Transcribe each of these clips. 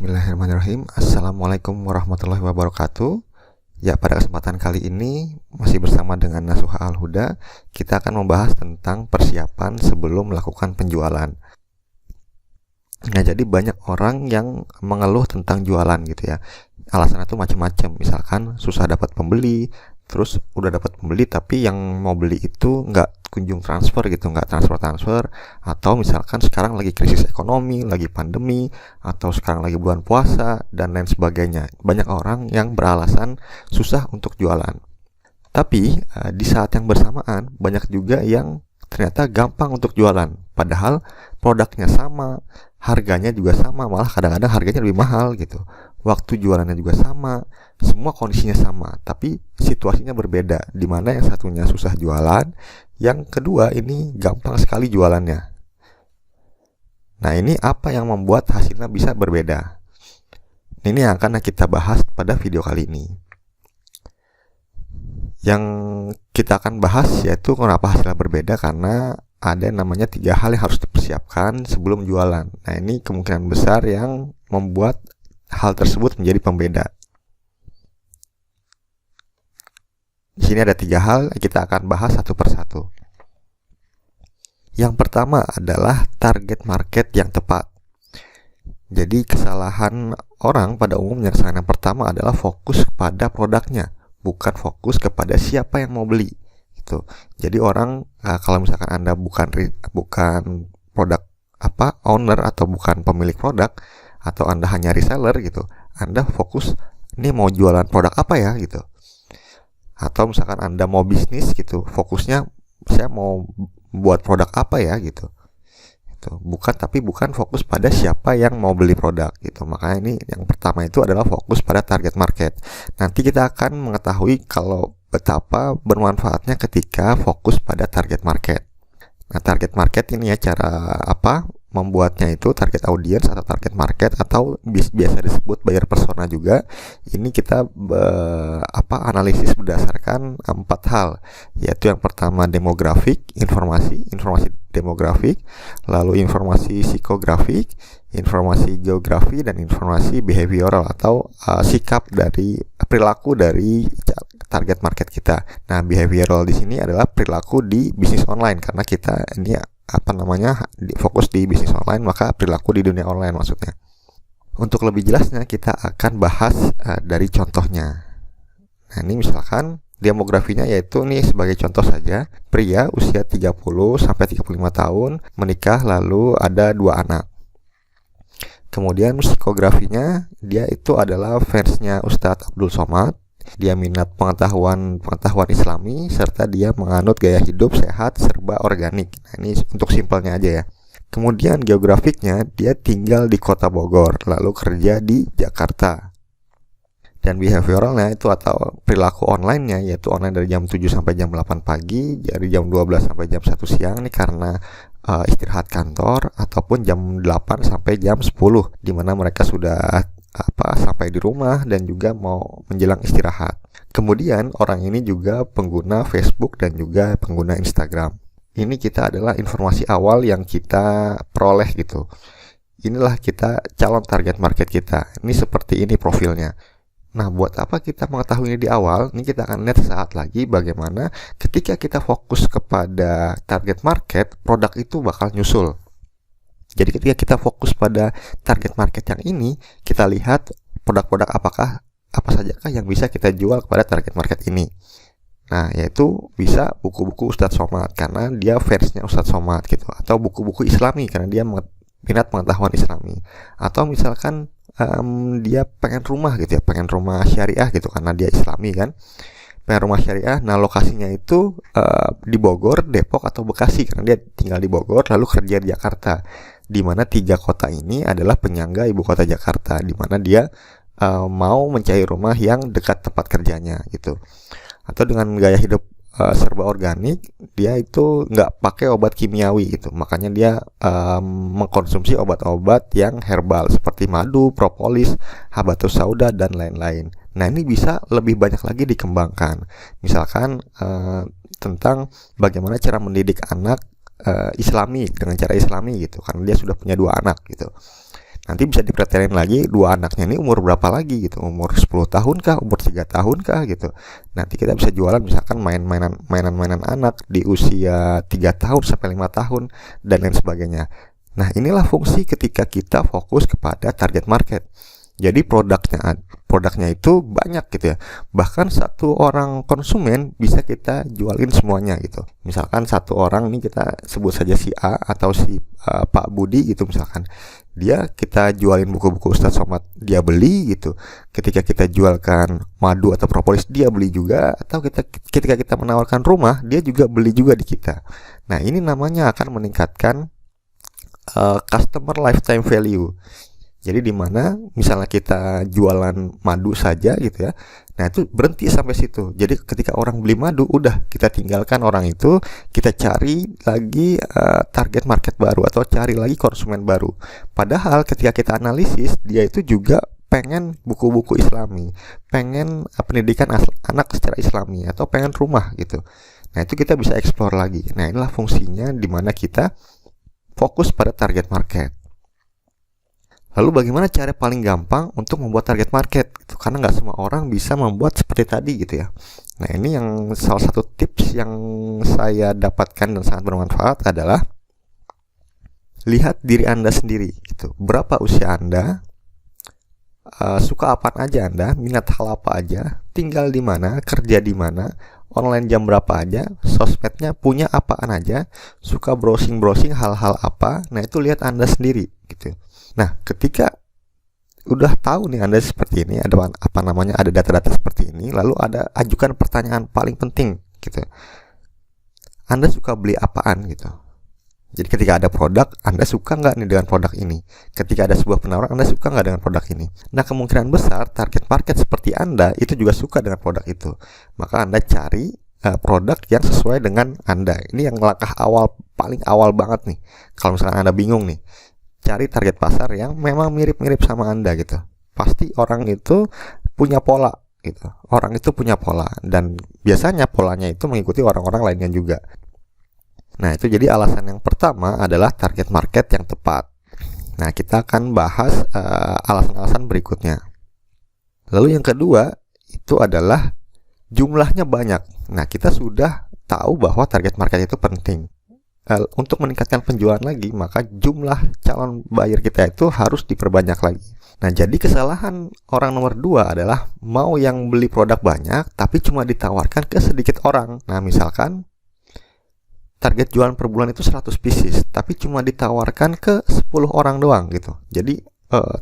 Bismillahirrahmanirrahim. Assalamualaikum warahmatullahi wabarakatuh. Ya, pada kesempatan kali ini masih bersama dengan Nasuha Al-Huda. Kita akan membahas tentang persiapan sebelum melakukan penjualan. Nah, jadi banyak orang yang mengeluh tentang jualan gitu ya. Alasannya tuh macam-macam. Misalkan susah dapat pembeli, terus udah dapat pembeli tapi yang mau beli itu nggak kunjung transfer gitu, nggak transfer, atau misalkan sekarang lagi krisis ekonomi, lagi pandemi, atau sekarang lagi bulan puasa dan lain sebagainya. Banyak orang yang beralasan susah untuk jualan. Tapi di saat yang bersamaan banyak juga yang ternyata gampang untuk jualan, padahal produknya sama, harganya juga sama, malah kadang-kadang harganya lebih mahal gitu. Waktu jualannya juga sama, semua kondisinya sama, tapi situasinya berbeda, di mana yang satunya susah jualan, yang kedua ini gampang sekali jualannya. Nah, ini apa yang membuat hasilnya bisa berbeda? Ini yang akan kita bahas pada video kali ini. Yang kita akan bahas yaitu kenapa hasilnya berbeda, karena ada yang namanya 3 hal yang harus dipersiapkan sebelum jualan. Nah, ini kemungkinan besar yang membuat hal tersebut menjadi pembeda. Di sini ada 3 hal, kita akan bahas satu persatu. Yang pertama adalah target market yang tepat. Jadi kesalahan orang pada umumnya, kesalahan yang pertama adalah fokus pada produknya, bukan fokus kepada siapa yang mau beli. Gitu. Jadi orang kalau misalkan Anda bukan produk owner atau bukan pemilik produk, atau Anda hanya reseller gitu, Anda fokus ini mau jualan produk apa ya gitu. Atau misalkan Anda mau bisnis gitu, fokusnya saya mau buat produk apa ya gitu. Bukan fokus pada siapa yang mau beli produk gitu. Makanya ini yang pertama itu adalah fokus pada target market. Nanti kita akan mengetahui kalau betapa bermanfaatnya ketika fokus pada target market. Nah, target market ini ya, cara membuatnya itu target audience atau target market, atau biasa disebut buyer persona juga. Ini kita analisis berdasarkan 4 hal, yaitu yang pertama demografik, informasi demografik, lalu informasi psikografik, informasi geografi, dan informasi behavioral atau sikap dari perilaku dari target market kita. Nah, behavioral di sini adalah perilaku di bisnis online, karena kita ini fokus di bisnis online, maka perilaku di dunia online maksudnya. Untuk lebih jelasnya kita akan bahas dari contohnya. Nah, ini misalkan demografinya yaitu nih sebagai contoh saja, pria usia 30 sampai 35 tahun, menikah, lalu ada 2 anak. Kemudian psikografinya dia itu adalah fansnya Ustadz Abdul Somad. Dia minat pengetahuan Islami, serta dia menganut gaya hidup sehat serba organik. Nah, ini untuk simpelnya aja ya. Kemudian geografiknya dia tinggal di kota Bogor, lalu kerja di Jakarta. Dan behavioralnya itu atau perilaku online-nya yaitu online dari jam 7 sampai jam 8 pagi, dari jam 12 sampai jam 1 siang nih karena istirahat kantor, ataupun jam 8 sampai jam 10 di mana mereka sudah sampai di rumah dan juga mau menjelang istirahat. Kemudian orang ini juga pengguna Facebook dan juga pengguna Instagram. Ini kita adalah informasi awal yang kita peroleh gitu. Inilah kita calon target market kita. Ini seperti ini profilnya. Nah, buat apa kita mengetahui ini di awal? Ini kita akan lihat saat lagi bagaimana ketika kita fokus kepada target market, produk itu bakal nyusul. Jadi ketika kita fokus pada target market yang ini, kita lihat produk-produk apa sajakah yang bisa kita jual kepada target market ini. Nah, yaitu bisa buku-buku Ustadz Somad karena dia fansnya Ustadz Somad gitu, atau buku-buku Islami karena dia minat pengetahuan Islami, atau misalkan dia pengen rumah gitu ya, pengen rumah syariah gitu karena dia Islami kan, pengen rumah syariah. Nah, lokasinya itu di Bogor, Depok, atau Bekasi karena dia tinggal di Bogor lalu kerja di Jakarta, di mana 3 kota ini adalah penyangga ibu kota Jakarta, di mana dia mau mencari rumah yang dekat tempat kerjanya gitu. Atau dengan gaya hidup serba organik, dia itu nggak pakai obat kimiawi gitu, makanya dia mengkonsumsi obat-obat yang herbal seperti madu, propolis, habatus sauda, dan lain-lain. Nah, ini bisa lebih banyak lagi dikembangkan, misalkan tentang bagaimana cara mendidik anak Islami dengan cara Islami gitu, karena dia sudah punya 2 anak gitu. Nanti bisa diperhatiin lagi dua anaknya ini umur berapa lagi gitu, umur 10 tahun kah, umur 3 tahun kah gitu. Nanti kita bisa jualan misalkan mainan anak di usia 3 tahun sampai 5 tahun dan lain sebagainya. Nah, inilah fungsi ketika kita fokus kepada target market. Jadi produknya itu banyak gitu ya. Bahkan satu orang konsumen bisa kita jualin semuanya gitu. Misalkan satu orang ini kita sebut saja si A atau si Pak Budi gitu misalkan. Dia kita jualin buku-buku Ustadz Somad, dia beli gitu. Ketika kita jualkan madu atau propolis, dia beli juga. Atau ketika kita menawarkan rumah, dia juga beli juga di kita. Nah, ini namanya akan meningkatkan customer lifetime value. Jadi di mana misalnya kita jualan madu saja gitu ya. Nah, itu berhenti sampai situ. Jadi ketika orang beli madu, udah kita tinggalkan orang itu, kita cari lagi target market baru atau cari lagi konsumen baru. Padahal ketika kita analisis, dia itu juga pengen buku-buku Islami, pengen pendidikan anak secara Islami atau pengen rumah gitu. Nah, itu kita bisa explore lagi. Nah, inilah fungsinya di mana kita fokus pada target market. Lalu bagaimana cara paling gampang untuk membuat target market gitu? Karena nggak semua orang bisa membuat seperti tadi gitu ya. Nah, ini yang salah satu tips yang saya dapatkan dan sangat bermanfaat adalah lihat diri Anda sendiri gitu. Berapa usia Anda, suka apa aja Anda, minat hal apa aja, tinggal di mana, kerja di mana, online jam berapa aja, sosmednya punya apaan aja, suka browsing hal-hal apa. Nah, itu lihat Anda sendiri gitu. Nah, ketika udah tahu nih Anda seperti ini, ada data-data seperti ini, lalu ajukan pertanyaan paling penting gitu. Anda suka beli apaan gitu. Jadi ketika ada produk, Anda suka nggak nih dengan produk ini? Ketika ada sebuah penawaran, Anda suka nggak dengan produk ini? Nah, kemungkinan besar target market seperti Anda itu juga suka dengan produk itu. Maka Anda cari produk yang sesuai dengan Anda. Ini yang langkah paling awal banget nih. Kalau misalkan Anda bingung nih, cari target pasar yang memang mirip-mirip sama Anda gitu. Pasti orang itu punya pola gitu. Orang itu punya pola dan biasanya polanya itu mengikuti orang-orang lainnya juga. Nah, itu jadi alasan yang pertama adalah target market yang tepat. Nah, kita akan bahas alasan-alasan berikutnya. Lalu yang kedua itu adalah jumlahnya banyak. Nah, kita sudah tahu bahwa target market itu penting. Untuk meningkatkan penjualan lagi, maka jumlah calon buyer kita itu harus diperbanyak lagi. Nah, jadi kesalahan orang nomor 2 adalah mau yang beli produk banyak tapi cuma ditawarkan ke sedikit orang. Nah, misalkan target jualan per bulan itu 100 pieces tapi cuma ditawarkan ke 10 orang doang gitu. Jadi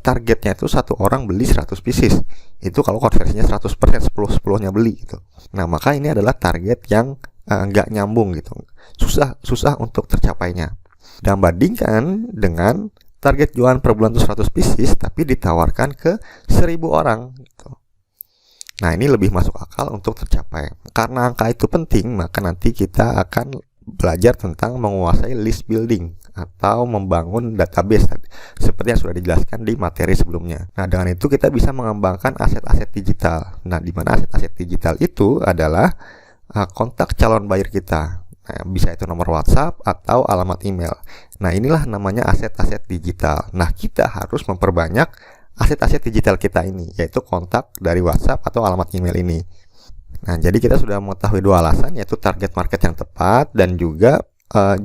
targetnya itu satu orang beli 100 pieces. Itu kalau konversinya 100%, 10-10-nya beli gitu. Nah, maka ini adalah target yang nggak nyambung gitu, susah untuk tercapainya. Dan bandingkan dengan target jualan per bulan itu 100 pieces tapi ditawarkan ke 1000 orang gitu. Nah, ini lebih masuk akal untuk tercapai. Karena angka itu penting, maka nanti kita akan belajar tentang menguasai list building atau membangun database seperti yang sudah dijelaskan di materi sebelumnya. Nah, dengan itu kita bisa mengembangkan aset-aset digital. Nah, di mana aset-aset digital itu adalah kontak calon buyer kita. Nah, bisa itu nomor WhatsApp atau alamat email. Nah, inilah namanya aset-aset digital. Nah, kita harus memperbanyak aset-aset digital kita ini, yaitu kontak dari WhatsApp atau alamat email ini. Nah, jadi kita sudah mengetahui dua alasan, yaitu target market yang tepat dan juga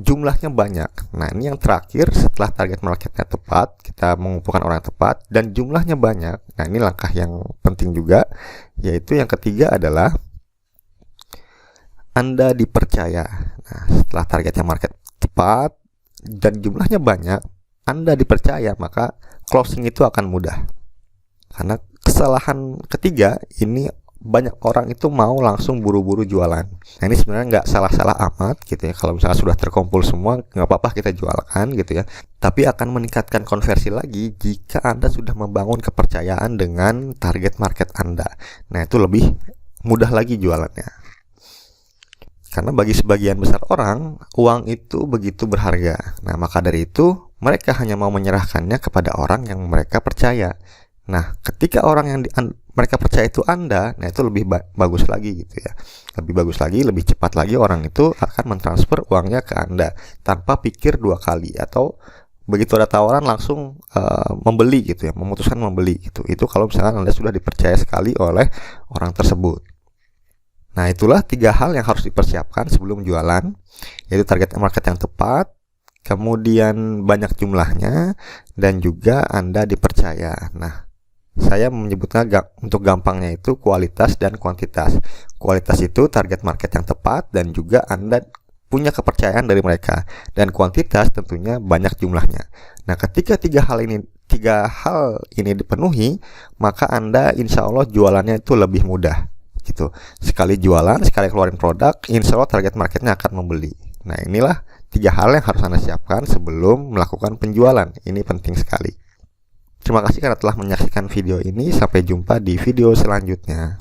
jumlahnya banyak. Nah, ini yang terakhir setelah target marketnya tepat, kita mengumpulkan orang yang tepat dan jumlahnya banyak. Nah, ini langkah yang penting juga, yaitu yang ketiga adalah Anda dipercaya. Nah, setelah targetnya market tepat dan jumlahnya banyak, Anda dipercaya, maka closing itu akan mudah. Karena kesalahan ketiga ini banyak orang itu mau langsung buru-buru jualan. Nah, ini sebenarnya nggak salah-salah amat gitu ya. Kalau misalnya sudah terkumpul semua, nggak apa-apa kita jualkan gitu ya. Tapi akan meningkatkan konversi lagi jika Anda sudah membangun kepercayaan dengan target market Anda. Nah, itu lebih mudah lagi jualannya. Karena bagi sebagian besar orang, uang itu begitu berharga. Nah, maka dari itu, mereka hanya mau menyerahkannya kepada orang yang mereka percaya. Nah, ketika orang yang mereka percaya itu Anda, nah itu lebih bagus lagi gitu ya. Lebih bagus lagi, lebih cepat lagi orang itu akan mentransfer uangnya ke Anda tanpa pikir dua kali atau begitu ada tawaran langsung membeli gitu ya, memutuskan membeli gitu. Itu kalau misalkan Anda sudah dipercaya sekali oleh orang tersebut. Nah, itulah 3 hal yang harus dipersiapkan sebelum jualan, yaitu target market yang tepat, kemudian banyak jumlahnya, dan juga Anda dipercaya. Nah, saya menyebutnya untuk gampangnya itu kualitas dan kuantitas. Kualitas itu target market yang tepat dan juga Anda punya kepercayaan dari mereka, dan kuantitas tentunya banyak jumlahnya. Nah, ketika tiga hal ini dipenuhi, maka Anda insya Allah jualannya itu lebih mudah gitu. Sekali jualan, sekali keluarin produk, insya Allah target marketnya akan membeli. Nah, inilah 3 hal yang harus Anda siapkan sebelum melakukan penjualan. Ini penting sekali. Terima kasih karena telah menyaksikan video ini. Sampai jumpa di video selanjutnya.